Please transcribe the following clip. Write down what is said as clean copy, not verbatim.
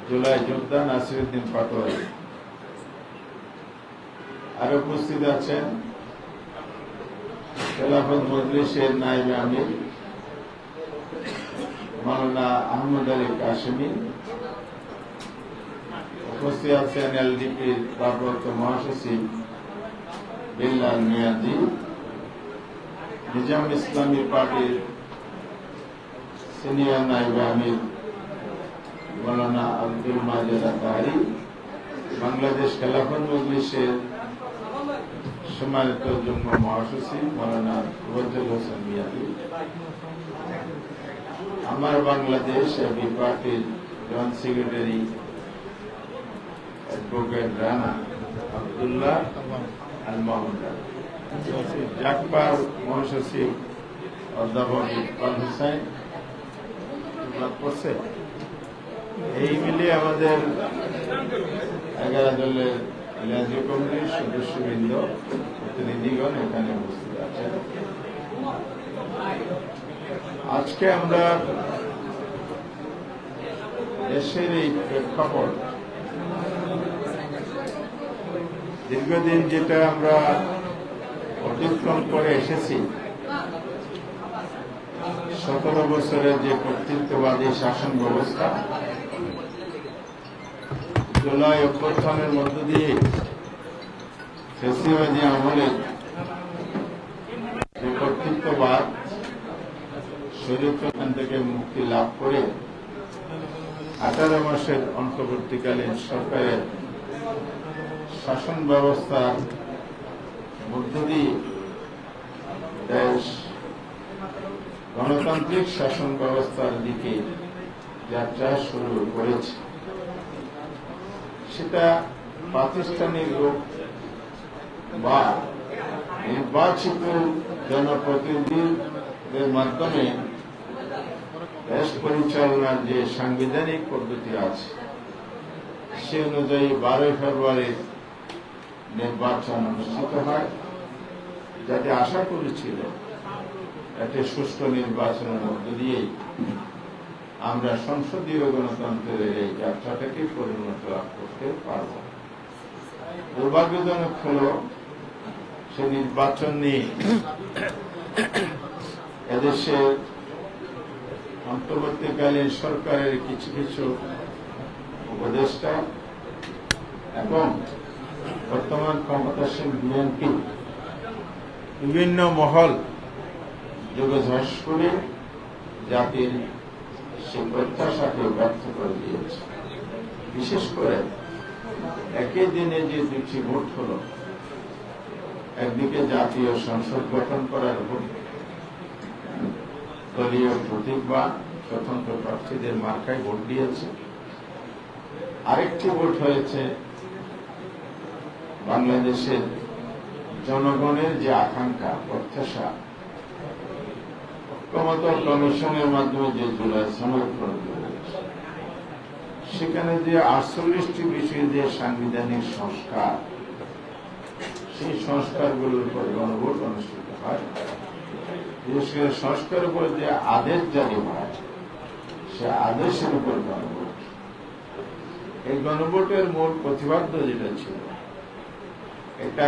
জুলাই যোদ্ধা নাসিরউদ্দিন পাটোয়ারি। আর উপস্থিত আছেন খেলাফত মজলিসের নায়েবে আমির মাওলানা আহমদ আলী কাশেমি। উপস্থিত আছেন এলডিপির ভারপ্রাপ্ত মহাসচিব বিল্লাল মিয়াজি, নিজাম ইসলামী পার্টির সিনিয়র নায়েবে আমির মাওলানা আব্দুল মাজেদ আতাহারি, বাংলাদেশ খেলাফত মজলিসের সম্মানিত যুগ্ম মহাসচিব মাওলানা ওয়াজেদ হোসেন মিয়াজি, আমার বাংলাদেশ এবি পার্টির joint secretary advocate Rana Abdullah Al Mahmud, জাকবার মহাসচিব অধ্যাপক ইকবাল হোসেন। এই মিলিয়ে আমাদের 11 দলের এলাজি কমিটির সদস্যবৃন্দ প্রতিনিধিগণ এখানে উপস্থিত আছেন। আজকে আমরা দেশের এই প্রেক্ষাপট, দীর্ঘদিন যেটা আমরা অতিক্রম করে এসেছি, 17 বছরের যে কর্তৃত্ববাদী শাসন ব্যবস্থা, জুলাই অভ্যুত্থানের মধ্য দিয়ে ফ্যাসিবাদী আমলে যে কর্তৃত্ববাদ স্বৈরতন্ত্র থেকে মুক্তি লাভ করে 18 মাসের অন্তর্বর্তীকালীন সরকারের শাসন ব্যবস্থার মধ্য দিয়ে দেশ গণতান্ত্রিক শাসন ব্যবস্থার দিকে যাত্রা শুরু করেছে। সেটা প্রাতিষ্ঠানিক রূপ বা নির্বাচিত জনপ্রতিনিধিদের মাধ্যমে দেশ পরিচালনার যে সাংবিধানিক পদ্ধতি আছে, সে অনুযায়ী 12 ফেব্রুয়ারি নির্বাচন অনুষ্ঠিত হয়, যাতে আশা করেছিল একটা সুষ্ঠু নির্বাচনের মধ্য দিয়েই আমরা সংসদীয় গণতন্ত্রের এই যাত্রাটাকে পরিণত লাভ করতে পারব। দুর্ভাগ্যজনক হল সে নির্বাচন নিয়ে এদেশের অন্তর্বর্তীকালীন সরকারের কিছু কিছু উপদেষ্টা এবং বর্তমান ক্ষমতাসীন বিএনপি বিভিন্ন মহল যোগাযোগ করে জাতির সে প্রত্যাশাকে ব্যর্থ করে দিয়েছে। বিশেষ করে একই দিনে যে 2টি ভোট হল, একদিকে জাতীয় সংসদ গঠন করার ভোট, দলীয় প্রতীক বা স্বতন্ত্র প্রার্থীদের মার্কায় ভোট দিয়েছে। আরেকটি ভোট হয়েছে বাংলাদেশের জনগণের যে আকাঙ্ক্ষা, প্রত্যাশা, ঐক্যমত্য কমিশনের মাধ্যমে যে জুলাই সনদ প্রণয়ন হয়েছে, সেখানে যে 48টি বিষয়ে যে সাংবিধানিক সংস্কার, সেই সংস্কারগুলোর উপর গণভোট অনুষ্ঠিত হয়। বিশেষ করে সংস্কারের উপর যে আদেশ জারি হয়, সে আদেশের উপর গণভোট। এই গণভোটের মূল প্রতিপাদ্য যেটা ছিল, এটা